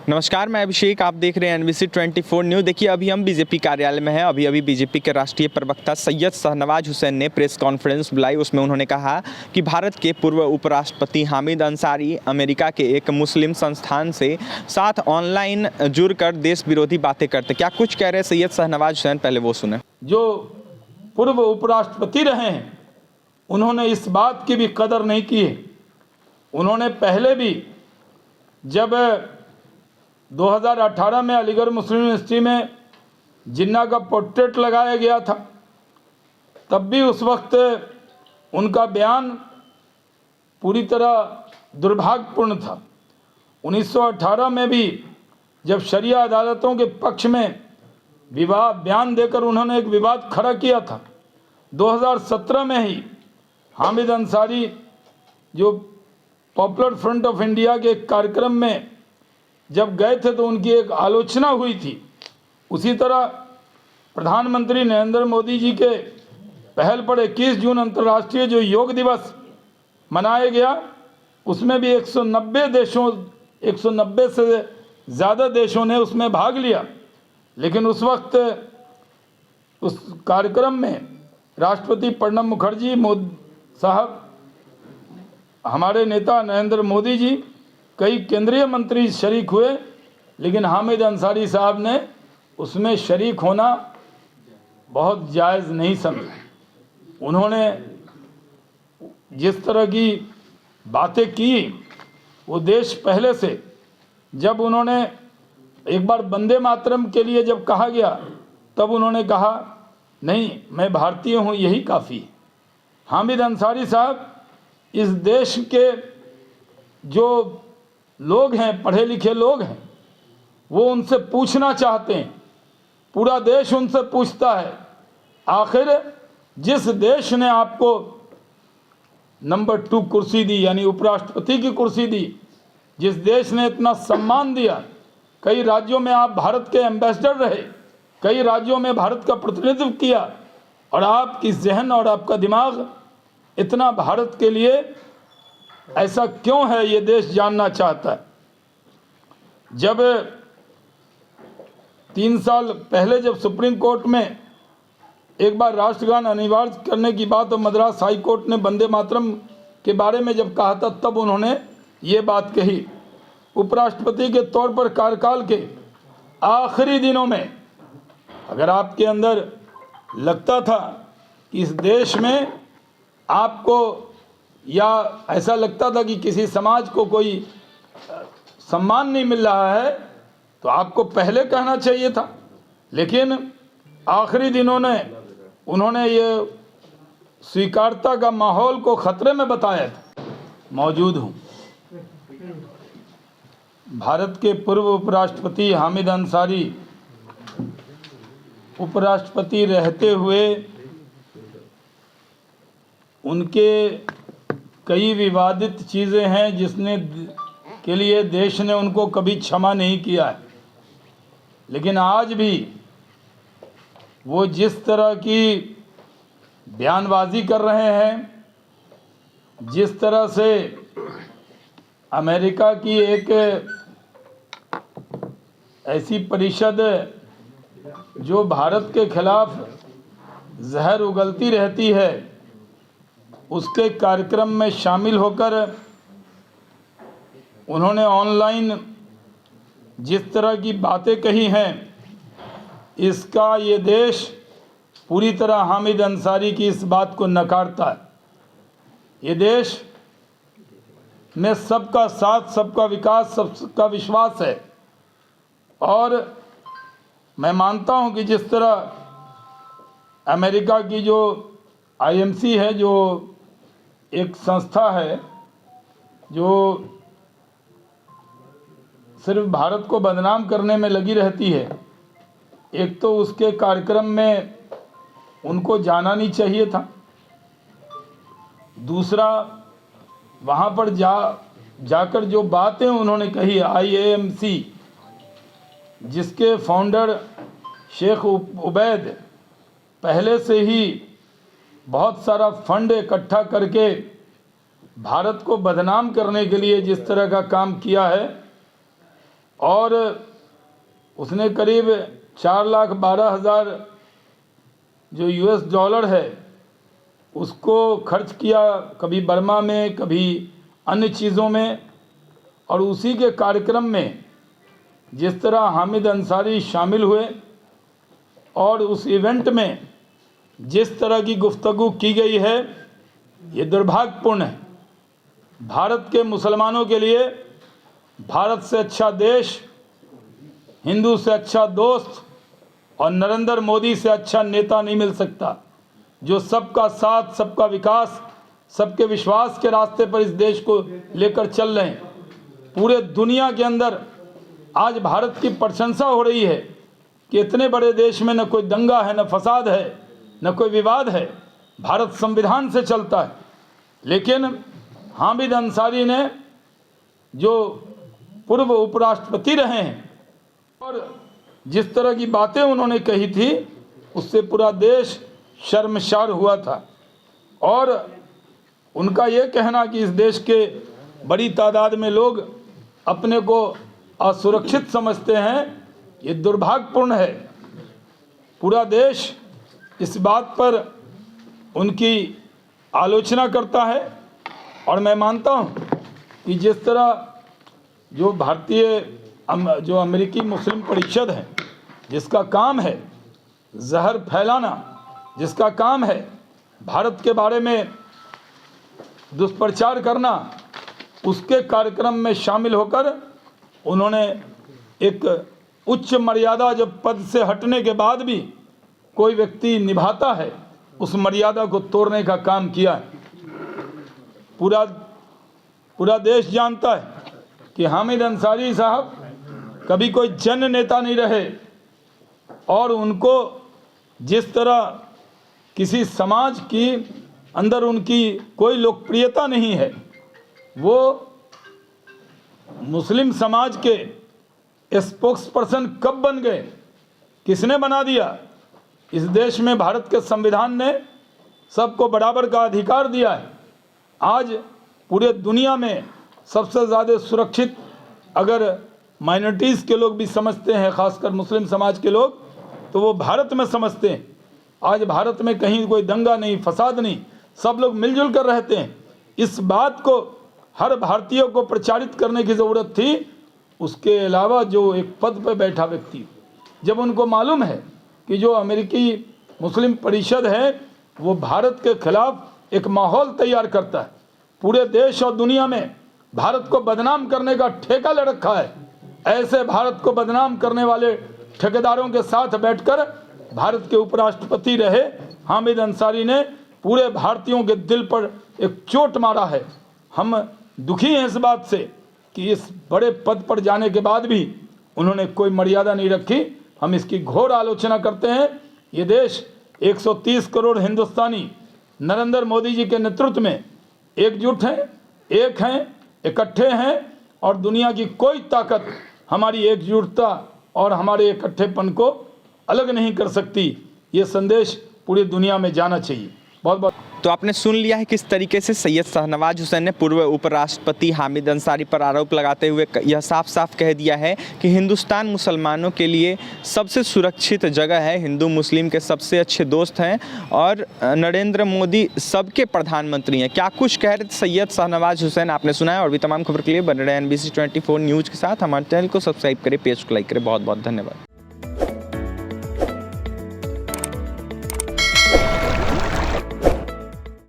नमस्कार, मैं अभिषेक। आप देख रहे हैं NBC 24 न्यूज़। देखिए, अभी हम बीजेपी कार्यालय में हैं। अभी बीजेपी के राष्ट्रीय प्रवक्ता सैयद शाहनवाज हुसैन ने प्रेस कॉन्फ्रेंस बुलाई। उसमें उन्होंने कहा कि भारत के पूर्व उपराष्ट्रपति हामिद अंसारी अमेरिका के एक मुस्लिम संस्थान से साथ ऑनलाइन जुड़कर देश विरोधी बातें करते। क्या कुछ कह रहे सैयद शाहनवाज हुसैन, पहले वो सुने। जो पूर्व उपराष्ट्रपति रहे हैं उन्होंने इस बात की भी कदर नहीं की है। उन्होंने पहले भी जब 2018 में अलीगढ़ मुस्लिम यूनिवर्सिटी में जिन्ना का पोर्ट्रेट लगाया गया था, तब भी उस वक्त उनका बयान पूरी तरह दुर्भाग्यपूर्ण था। 1918 में भी जब शरिया अदालतों के पक्ष में बयान देकर उन्होंने एक विवाद खड़ा किया था। 2017 में ही हामिद अंसारी जो पॉपुलर फ्रंट ऑफ इंडिया के एक कार्यक्रम में जब गए थे तो उनकी एक आलोचना हुई थी। उसी तरह प्रधानमंत्री नरेंद्र मोदी जी के पहल पर 21 जून अंतर्राष्ट्रीय जो योग दिवस मनाया गया, उसमें भी 190 से ज़्यादा देशों ने उसमें भाग लिया। लेकिन उस वक्त उस कार्यक्रम में राष्ट्रपति प्रणब मुखर्जी साहब, हमारे नेता नरेंद्र मोदी जी, कई केंद्रीय मंत्री शरीक हुए, लेकिन हामिद अंसारी साहब ने उसमें शरीक होना बहुत जायज़ नहीं समझा। उन्होंने जिस तरह की बातें की, वो देश पहले से, जब उन्होंने एक बार वंदे मातरम के लिए जब कहा गया, तब उन्होंने कहा नहीं, मैं भारतीय हूँ, यही काफ़ी है। हामिद अंसारी साहब इस देश के जो लोग हैं, पढ़े लिखे लोग हैं, वो उनसे पूछना चाहते हैं। पूरा देश उनसे पूछता है, आखिर जिस देश ने आपको नंबर 2 कुर्सी दी, यानी उपराष्ट्रपति की कुर्सी दी, जिस देश ने इतना सम्मान दिया, कई राज्यों में आप भारत के एम्बेसडर रहे, कई राज्यों में भारत का प्रतिनिधित्व किया, और आपकी जहन और आपका दिमाग इतना भारत के लिए ऐसा क्यों है, ये देश जानना चाहता है। जब 3 साल पहले जब सुप्रीम कोर्ट में एक बार राष्ट्रगान अनिवार्य करने की बात और मद्रास हाई कोर्ट ने वंदे मातरम के बारे में जब कहा था, तब उन्होंने ये बात कही। उपराष्ट्रपति के तौर पर कार्यकाल के आखिरी दिनों में अगर आपके अंदर लगता था कि इस देश में आपको, या ऐसा लगता था कि किसी समाज को कोई सम्मान नहीं मिल रहा है, तो आपको पहले कहना चाहिए था। लेकिन आखिरी दिनों में उन्होंने ये स्वीकारता का माहौल को खतरे में बताया था। मौजूद हूँ भारत के पूर्व उपराष्ट्रपति हामिद अंसारी उपराष्ट्रपति रहते हुए उनके कई विवादित चीज़ें हैं जिसने के लिए देश ने उनको कभी क्षमा नहीं किया है। लेकिन आज भी वो जिस तरह की बयानबाजी कर रहे हैं, जिस तरह से अमेरिका की एक ऐसी परिषद जो भारत के खिलाफ जहर उगलती रहती है, उसके कार्यक्रम में शामिल होकर उन्होंने ऑनलाइन जिस तरह की बातें कही हैं, इसका ये देश पूरी तरह हामिद अंसारी की इस बात को नकारता है। ये देश में सबका साथ, सबका विकास, सबका विश्वास है। और मैं मानता हूं कि जिस तरह अमेरिका की जो IMC है, जो एक संस्था है जो सिर्फ भारत को बदनाम करने में लगी रहती है, एक तो उसके कार्यक्रम में उनको जाना नहीं चाहिए था, दूसरा वहाँ पर जाकर जो बातें उन्होंने कही, IAMC जिसके फाउंडर शेख उबैद पहले से ही बहुत सारा फंड इकट्ठा करके भारत को बदनाम करने के लिए जिस तरह का काम किया है, और उसने करीब 4,12,000 जो US डॉलर है उसको खर्च किया, कभी बर्मा में, कभी अन्य चीज़ों में। और उसी के कार्यक्रम में जिस तरह हामिद अंसारी शामिल हुए और उस इवेंट में जिस तरह की गुफ्तगू की गई है, ये दुर्भाग्यपूर्ण है। भारत के मुसलमानों के लिए भारत से अच्छा देश, हिंदू से अच्छा दोस्त और नरेंद्र मोदी से अच्छा नेता नहीं मिल सकता, जो सबका साथ, सबका विकास, सबके विश्वास के रास्ते पर इस देश को लेकर चल रहे हैं। पूरे दुनिया के अंदर आज भारत की प्रशंसा हो रही है कि इतने बड़े देश में न कोई दंगा है, न फसाद है, न कोई विवाद है, भारत संविधान से चलता है। लेकिन हामिद अंसारी ने, जो पूर्व उपराष्ट्रपति रहे हैं, और जिस तरह की बातें उन्होंने कही थी, उससे पूरा देश शर्मसार हुआ था। और उनका ये कहना कि इस देश के बड़ी तादाद में लोग अपने को असुरक्षित समझते हैं, ये दुर्भाग्यपूर्ण है। पूरा देश इस बात पर उनकी आलोचना करता है। और मैं मानता हूँ कि जिस तरह जो जो अमेरिकी मुस्लिम परिषद है, जिसका काम है जहर फैलाना, जिसका काम है भारत के बारे में दुष्प्रचार करना, उसके कार्यक्रम में शामिल होकर उन्होंने एक उच्च मर्यादा, जब पद से हटने के बाद भी कोई व्यक्ति निभाता है, उस मर्यादा को तोड़ने का काम किया है। पूरा देश जानता है कि हामिद अंसारी साहब कभी कोई जन नेता नहीं रहे, और उनको जिस तरह किसी समाज की अंदर उनकी कोई लोकप्रियता नहीं है, वो मुस्लिम समाज के स्पोक्स पर्सन कब बन गए, किसने बना दिया? इस देश में भारत के संविधान ने सबको बराबर का अधिकार दिया है। आज पूरे दुनिया में सबसे ज़्यादा सुरक्षित अगर माइनॉरिटीज़ के लोग भी समझते हैं, ख़ासकर मुस्लिम समाज के लोग, तो वो भारत में समझते हैं। आज भारत में कहीं कोई दंगा नहीं, फसाद नहीं, सब लोग मिलजुल कर रहते हैं। इस बात को हर भारतीय को प्रचारित करने की ज़रूरत थी। उसके अलावा जो एक पद पर बैठा व्यक्ति, जब उनको मालूम है कि जो अमेरिकी मुस्लिम परिषद है वो भारत के खिलाफ एक माहौल तैयार करता है, पूरे देश और दुनिया में भारत को बदनाम करने का ठेका ले रखा है, ऐसे भारत को बदनाम करने वाले ठेकेदारों के साथ बैठकर भारत के उपराष्ट्रपति रहे हामिद अंसारी ने पूरे भारतीयों के दिल पर एक चोट मारा है। हम दुखी हैं इस बात से कि इस बड़े पद पर जाने के बाद भी उन्होंने कोई मर्यादा नहीं रखी। हम इसकी घोर आलोचना करते हैं। ये देश 130 करोड़ हिंदुस्तानी नरेंद्र मोदी जी के नेतृत्व में एकजुट हैं, एक हैं, इकट्ठे हैं, और दुनिया की कोई ताकत हमारी एकजुटता और हमारे इकट्ठेपन को अलग नहीं कर सकती। ये संदेश पूरी दुनिया में जाना चाहिए। बहुत बहुत। तो आपने सुन लिया है किस तरीके से सैयद शाहनवाज हुसैन ने पूर्व उपराष्ट्रपति हामिद अंसारी पर आरोप लगाते हुए यह साफ साफ कह दिया है कि हिंदुस्तान मुसलमानों के लिए सबसे सुरक्षित जगह है, हिंदू मुस्लिम के सबसे अच्छे दोस्त हैं और नरेंद्र मोदी सबके प्रधानमंत्री हैं। क्या कुछ कह रहे थे सैयद शाहनवाज हुसैन, आपने सुना है। और भी तमाम खबर के लिए बने रहे NBC 24 न्यूज़ के साथ। हमारे चैनल को सब्सक्राइब करें, पेज को लाइक करें। बहुत बहुत धन्यवाद।